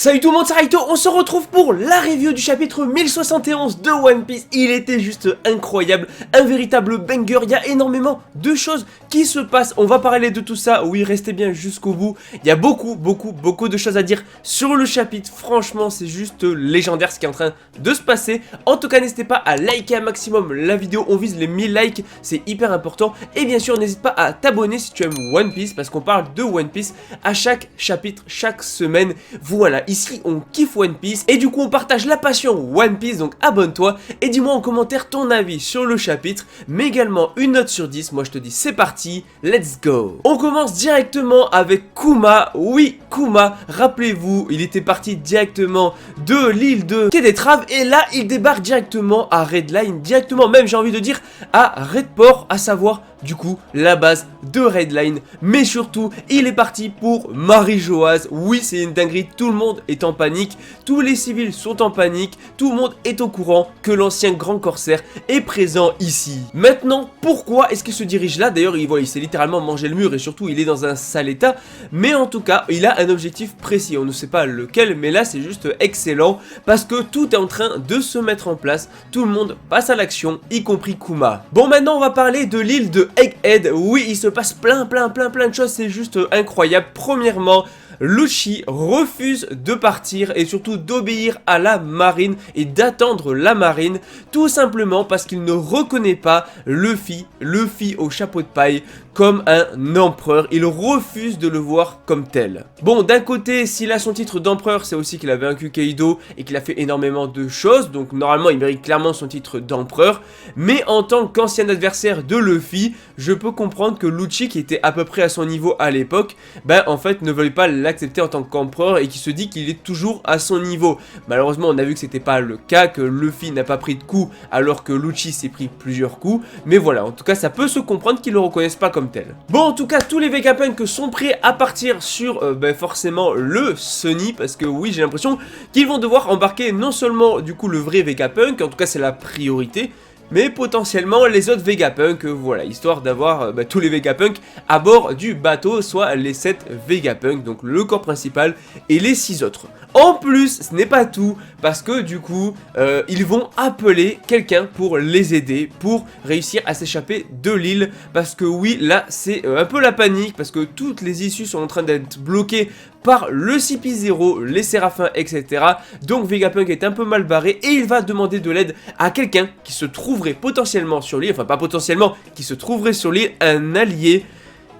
Salut tout le monde, c'est Raito, on se retrouve pour la review du chapitre 1071 de One Piece. Il était juste incroyable, un véritable banger, il y a énormément de choses qui se passent. On va parler de tout ça, oui restez bien jusqu'au bout. Il y a beaucoup de choses à dire sur le chapitre, franchement c'est juste légendaire ce qui est en train de se passer. En tout cas n'hésitez pas à liker un maximum la vidéo, on vise les 1000 likes, c'est hyper important. Et bien sûr n'hésite pas à t'abonner si tu aimes One Piece, parce qu'on parle de One Piece à chaque chapitre, chaque semaine. Voilà, ici on kiffe One Piece et du coup on partage la passion One Piece, donc abonne-toi et dis-moi en commentaire ton avis sur le chapitre, mais également une note sur 10, moi je te dis c'est parti, let's go. On commence directement avec Kuma, oui Kuma, rappelez-vous, il était parti directement de l'île de Quai des Traves et là il débarque directement à Red Line, directement même j'ai envie de dire à Redport, à savoir du coup la base de Red Line, mais surtout il est parti pour Marijoaz. Oui c'est une dinguerie, tout le monde est en panique, tous les civils sont en panique, tout le monde est au courant que l'ancien grand corsaire est présent ici. Maintenant pourquoi est-ce qu'il se dirige là? D'ailleurs il s'est littéralement mangé le mur et surtout il est dans un sale état, mais en tout cas il a un objectif précis, on ne sait pas lequel, mais là c'est juste excellent parce que tout est en train de se mettre en place, tout le monde passe à l'action, y compris Kuma. Bon maintenant on va parler de l'île de Egghead. Oui il se passe plein de choses, c'est juste incroyable. Premièrement Lucci refuse de partir et surtout d'obéir à la marine et d'attendre la marine, tout simplement parce qu'il ne reconnaît pas Luffy au chapeau de paille comme un empereur, il refuse de le voir comme tel. Bon d'un côté s'il a son titre d'empereur c'est aussi qu'il a vaincu Kaido et qu'il a fait énormément de choses, donc normalement il mérite clairement son titre d'empereur, mais en tant qu'ancien adversaire de Luffy, je peux comprendre que Lucci qui était à peu près à son niveau à l'époque, en fait ne veuille pas l'accepter en tant qu'empereur et qui se dit qu'il est toujours à son niveau. Malheureusement on a vu que c'était pas le cas, que Luffy n'a pas pris de coups alors que Lucci s'est pris plusieurs coups, mais voilà en tout cas ça peut se comprendre qu'ils le reconnaissent pas comme tel. Bon en tout cas tous les Vegapunk sont prêts à partir sur forcément le Sunny, parce que oui j'ai l'impression qu'ils vont devoir embarquer non seulement du coup le vrai Vegapunk, en tout cas c'est la priorité, mais potentiellement les autres Vegapunk, voilà, histoire d'avoir tous les Vegapunk à bord du bateau, soit les 7 Vegapunk, donc le corps principal et les 6 autres. En plus, ce n'est pas tout, parce que du coup, ils vont appeler quelqu'un pour les aider, pour réussir à s'échapper de l'île, parce que oui, là, c'est un peu la panique, parce que toutes les issues sont en train d'être bloquées par le CP0, les Séraphins, etc. Donc Vegapunk est un peu mal barré et il va demander de l'aide à quelqu'un qui se trouverait potentiellement sur l'île, enfin pas potentiellement, qui se trouverait sur l'île, un allié.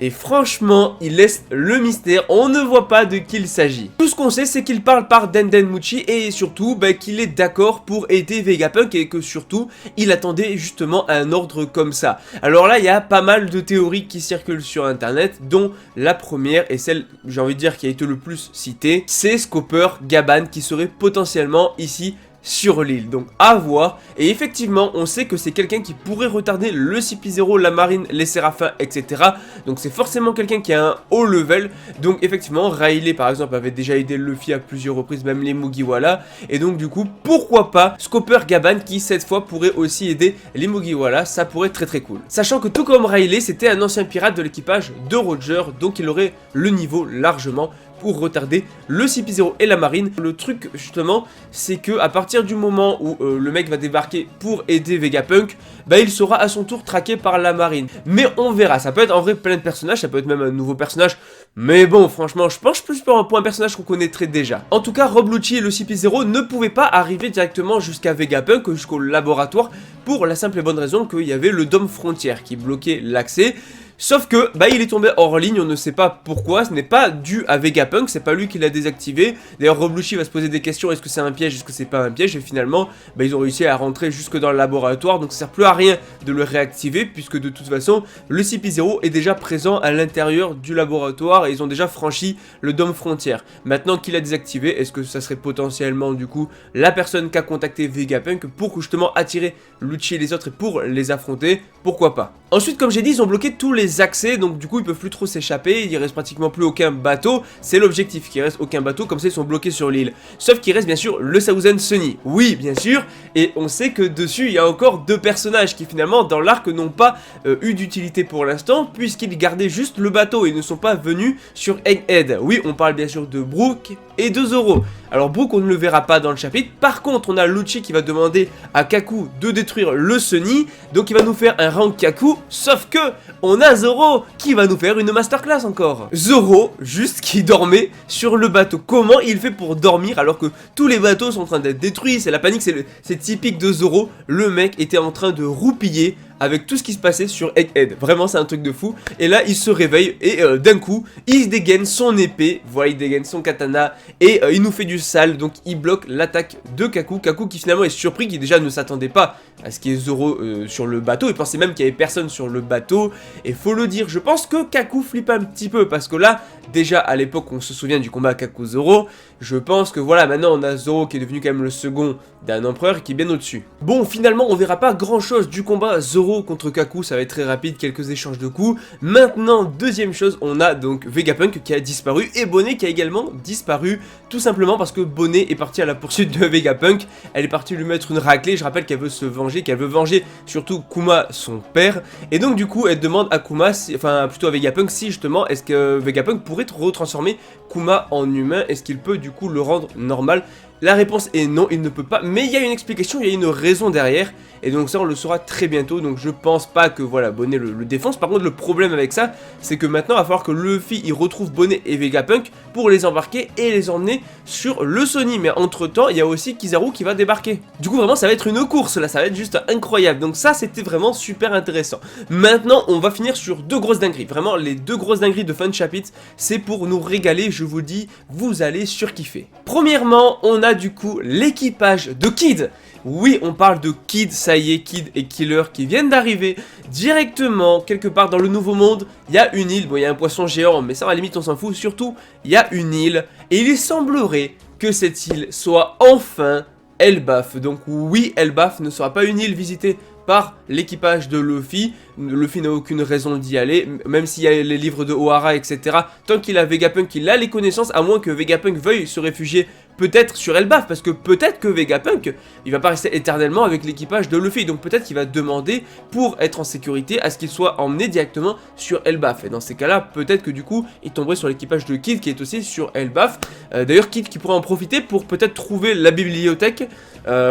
Et franchement, il laisse le mystère, on ne voit pas de qui il s'agit. Tout ce qu'on sait, c'est qu'il parle par Denden Mushi et surtout qu'il est d'accord pour aider Vegapunk et que surtout, il attendait justement un ordre comme ça. Alors là, il y a pas mal de théories qui circulent sur internet, dont la première et celle, j'ai envie de dire, qui a été le plus citée, c'est Scopper Gaban qui serait potentiellement ici sur l'île, donc à voir. Et effectivement on sait que c'est quelqu'un qui pourrait retarder le CP0, la marine, les Séraphins, etc. Donc c'est forcément quelqu'un qui a un haut level. Donc effectivement Rayleigh par exemple avait déjà aidé Luffy à plusieurs reprises, même les Mugiwara. Et donc du coup pourquoi pas Scopper Gaban qui cette fois pourrait aussi aider les Mugiwara, ça pourrait être très cool. Sachant que tout comme Rayleigh c'était un ancien pirate de l'équipage de Roger, donc il aurait le niveau largement pour retarder le CP0 et la marine. Le truc justement c'est que à partir du moment où le mec va débarquer pour aider Vegapunk, il sera à son tour traqué par la marine. Mais on verra, ça peut être en vrai plein de personnages, ça peut être même un nouveau personnage, mais bon franchement je penche plus pour un personnage qu'on connaîtrait déjà. En tout cas Rob Lucci et le CP0 ne pouvaient pas arriver directement jusqu'à Vegapunk, jusqu'au laboratoire, pour la simple et bonne raison qu'il y avait le Dôme Frontière qui bloquait l'accès. Sauf que il est tombé hors ligne, on ne sait pas pourquoi, ce n'est pas dû à Vegapunk, c'est pas lui qui l'a désactivé. D'ailleurs Rob Lucci va se poser des questions, est-ce que c'est un piège, est-ce que c'est pas un piège, et finalement ils ont réussi à rentrer jusque dans le laboratoire, donc ça sert plus à rien de le réactiver puisque de toute façon le CP0 est déjà présent à l'intérieur du laboratoire et ils ont déjà franchi le Dôme Frontière. Maintenant qu'il a désactivé, est-ce que ça serait potentiellement du coup la personne qui a contacté Vegapunk pour justement attirer Lucci et les autres et pour les affronter? Pourquoi pas. Ensuite comme j'ai dit ils ont bloqué tous les accès, donc du coup ils peuvent plus trop s'échapper, il reste pratiquement plus aucun bateau, c'est l'objectif, qu'il reste aucun bateau, comme ça ils sont bloqués sur l'île. Sauf qu'il reste bien sûr le Thousand Sunny, oui bien sûr, et on sait que dessus il y a encore 2 personnages qui finalement dans l'arc n'ont pas eu d'utilité pour l'instant, puisqu'ils gardaient juste le bateau et ne sont pas venus sur Egghead. Oui on parle bien sûr de Brook et de Zoro. Alors Brook on ne le verra pas dans le chapitre, par contre on a Lucci qui va demander à Kaku de détruire le Sunny, donc il va nous faire un rank Kaku, sauf que on a Zoro qui va nous faire une masterclass encore. Zoro, juste qui dormait sur le bateau. Comment il fait pour dormir alors que tous les bateaux sont en train d'être détruits, c'est la panique, c'est typique de Zoro, le mec était en train de roupiller avec tout ce qui se passait sur Egghead. Vraiment c'est un truc de fou. Et là il se réveille et d'un coup il dégaine son épée, voilà il dégaine son katana et il nous fait du sale, donc il bloque l'attaque de Kaku. Kaku qui finalement est surpris, qui déjà ne s'attendait pas à ce qu'il y ait Zoro sur le bateau, il pensait même qu'il y avait personne sur le bateau. Et faut le dire, je pense que Kaku flippe un petit peu parce que là déjà à l'époque on se souvient du combat Kaku-Zoro, je pense que voilà maintenant on a Zoro qui est devenu quand même le second d'un empereur qui est bien au-dessus. Bon finalement on verra pas grand chose du combat Zoro contre Kaku, ça va être très rapide, quelques échanges de coups. Maintenant deuxième chose, on a donc Vegapunk qui a disparu et Bonnet qui a également disparu, tout simplement parce que Bonnet est partie à la poursuite de Vegapunk, elle est partie lui mettre une raclée, je rappelle qu'elle veut se venger, qu'elle veut venger surtout Kuma son père, et donc du coup elle demande à Kuma, enfin plutôt à Vegapunk si justement est-ce que Vegapunk pourrait retransformer Kuma en humain, est-ce qu'il peut du coup le rendre normal. La réponse est non, il ne peut pas, mais il y a une explication, il y a une raison derrière, et donc ça on le saura très bientôt, donc je pense pas que voilà Bonnet le défonce. Par contre le problème avec ça, c'est que maintenant il va falloir que Luffy il retrouve Bonnet et Vegapunk pour les embarquer et les emmener sur le Sunny, mais entre temps il y a aussi Kizaru qui va débarquer. Du coup vraiment ça va être une course là, ça va être juste incroyable, donc ça c'était vraiment super intéressant. Maintenant on va finir sur deux grosses dingueries, vraiment les deux grosses dingueries de fin de chapitre, c'est pour nous régaler, je vous le dis, vous allez surkiffer. Premièrement on a du coup l'équipage de Kid. Oui, on parle de Kid, ça y est, Kid et Killer qui viennent d'arriver directement quelque part dans le nouveau monde. Il y a une île, bon il y a un poisson géant, mais ça à la limite on s'en fout. Surtout, il y a une île et il semblerait que cette île soit enfin Elbaf. Donc oui, Elbaf ne sera pas une île visitée par l'équipage de Luffy. Luffy n'a aucune raison d'y aller, même s'il y a les livres de Ohara, etc. Tant qu'il a Vegapunk, il a les connaissances, à moins que Vegapunk veuille se réfugier peut-être sur Elbaf, parce que peut-être que Vegapunk, il va pas rester éternellement avec l'équipage de Luffy, donc peut-être qu'il va demander, pour être en sécurité, à ce qu'il soit emmené directement sur Elbaf. Et dans ces cas-là, peut-être que du coup, il tomberait sur l'équipage de Kid, qui est aussi sur Elbaf. D'ailleurs, Kid qui pourrait en profiter pour peut-être trouver la bibliothèque,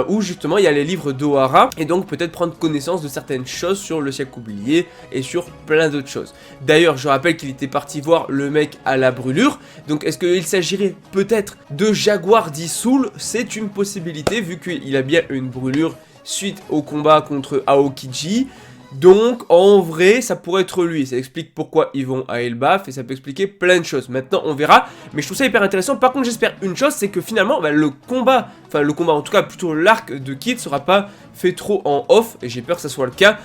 où justement il y a les livres d'Ohara, et donc peut-être prendre connaissance de certaines choses sur le siècle oublié, et sur plein d'autres choses. D'ailleurs, je rappelle qu'il était parti voir le mec à la brûlure, donc est-ce qu'il s'agirait peut-être de Jaguar dit Soul? C'est une possibilité, vu qu'il a bien une brûlure suite au combat contre Aokiji. Donc en vrai ça pourrait être lui, ça explique pourquoi ils vont à Elbaf et ça peut expliquer plein de choses. Maintenant on verra, mais je trouve ça hyper intéressant. Par contre j'espère une chose, c'est que finalement le combat en tout cas plutôt l'arc de Kid sera pas fait trop en off, et j'ai peur que ça soit le cas.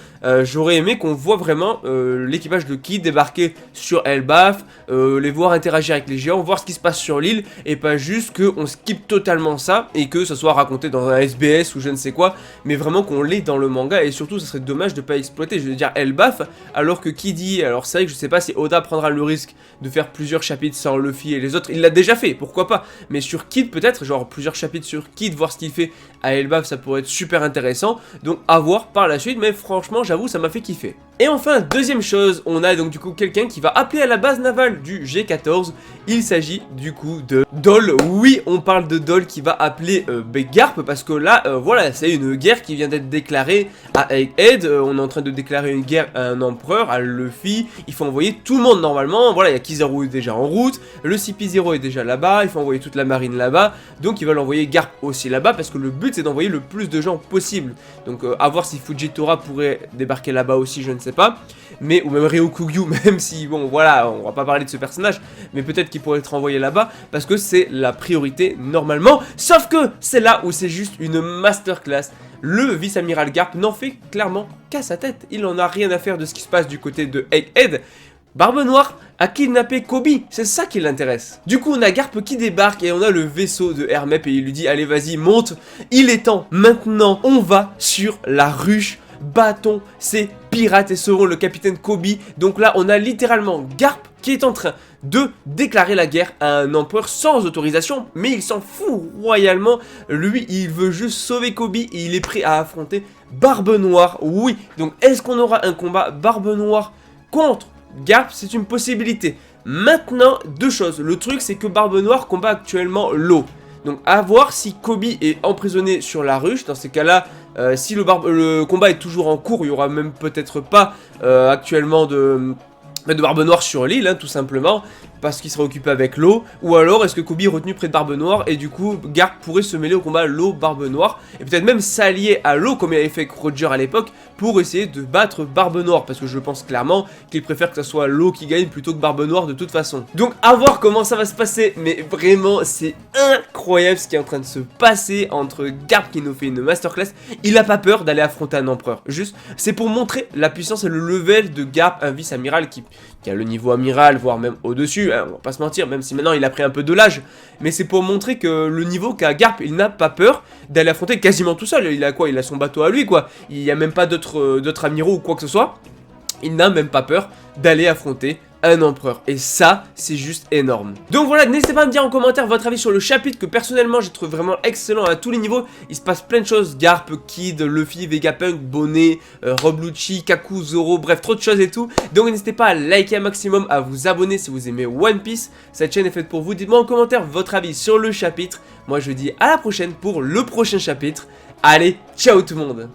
J'aurais aimé qu'on voit vraiment l'équipage de Kid débarquer sur Elbaf, les voir interagir avec les géants, voir ce qui se passe sur l'île, et pas juste qu'on skip totalement ça et que ça soit raconté dans un SBS ou je ne sais quoi, mais vraiment qu'on l'ait dans le manga. Et surtout ça serait dommage de pas exploiter, je veux dire Elbaf, alors que Kid y est. Alors c'est vrai que je sais pas si Oda prendra le risque de faire plusieurs chapitres sans Luffy et les autres, il l'a déjà fait, pourquoi pas, mais sur Kid peut-être, genre plusieurs chapitres sur Kid, voir ce qu'il fait à Elbaf, ça pourrait être super intéressant, donc à voir par la suite, mais franchement j'avoue ça m'a fait kiffer. Et enfin deuxième chose, on a donc du coup quelqu'un qui va appeler à la base navale du G14, il s'agit du coup de Doll. Oui on parle de Doll qui va appeler Garp, parce que là voilà c'est une guerre qui vient d'être déclarée à Egghead, on est en train de déclarer une guerre à un empereur, à Luffy, il faut envoyer tout le monde normalement, voilà il y a Kizaru est déjà en route, le CP0 est déjà là-bas, il faut envoyer toute la marine là-bas, donc ils veulent envoyer Garp aussi là-bas, parce que le but c'est d'envoyer le plus de gens possible. Donc à voir si Fujitora pourrait débarquer là-bas aussi, je ne sais pas, mais ou même Ryokugyu, même si bon voilà on va pas parler de ce personnage, mais peut-être qu'il pourrait être envoyé là-bas parce que c'est la priorité normalement, sauf que c'est là où c'est juste une masterclass. Le vice-amiral Garp n'en fait clairement qu'à sa tête, il en a rien à faire de ce qui se passe du côté de Egghead. Barbe Noire a kidnappé Kobe, c'est ça qui l'intéresse. Du coup on a Garp qui débarque et on a le vaisseau de Hermep et il lui dit allez vas-y monte, il est temps, maintenant on va sur la ruche, battons ces pirates et sauvons le capitaine Kobe. Donc là on a littéralement Garp qui est en train de déclarer la guerre à un empereur sans autorisation, mais il s'en fout royalement, lui il veut juste sauver Kobe et il est prêt à affronter Barbe Noire. Oui, donc est-ce qu'on aura un combat Barbe Noire contre Garp? C'est une possibilité. Maintenant, deux choses. Le truc, c'est que Barbe Noire combat actuellement Law. Donc à voir si Kobe est emprisonné sur la ruche. Dans ces cas-là, si le combat est toujours en cours, il y aura même peut-être pas actuellement de Barbe Noire sur l'île, hein, tout simplement, parce qu'il sera occupé avec Law. Ou alors est-ce que Kobe est retenu près de Barbe Noire et du coup Garp pourrait se mêler au combat Law Barbe Noire et peut-être même s'allier à Law comme il avait fait avec Roger à l'époque pour essayer de battre Barbe Noire, parce que je pense clairement qu'il préfère que ce soit Law qui gagne plutôt que Barbe Noire de toute façon. Donc à voir comment ça va se passer, mais vraiment c'est incroyable ce qui est en train de se passer entre Garp qui nous fait une masterclass. Il a pas peur d'aller affronter un empereur, juste c'est pour montrer la puissance et le level de Garp, un vice-amiral qui a le niveau amiral, voire même au-dessus, hein, on va pas se mentir, même si maintenant il a pris un peu de l'âge, mais c'est pour montrer que le niveau qu'a Garp, il n'a pas peur d'aller affronter quasiment tout seul. Il a quoi? Il a son bateau à lui, quoi. Il n'y a même pas d'autres amiraux ou quoi que ce soit. Il n'a même pas peur d'aller affronter un empereur, et ça c'est juste énorme. Donc voilà, n'hésitez pas à me dire en commentaire votre avis sur le chapitre que personnellement j'ai trouvé vraiment excellent à tous les niveaux. Il se passe plein de choses, Garp, Kid, Luffy, Vegapunk, Bonnet, Rob Lucci, Kaku, Zoro, bref trop de choses et tout. Donc n'hésitez pas à liker un maximum, à vous abonner si vous aimez One Piece, cette chaîne est faite pour vous. Dites-moi en commentaire votre avis sur le chapitre. Moi je vous dis à la prochaine pour le prochain chapitre. Allez, ciao tout le monde.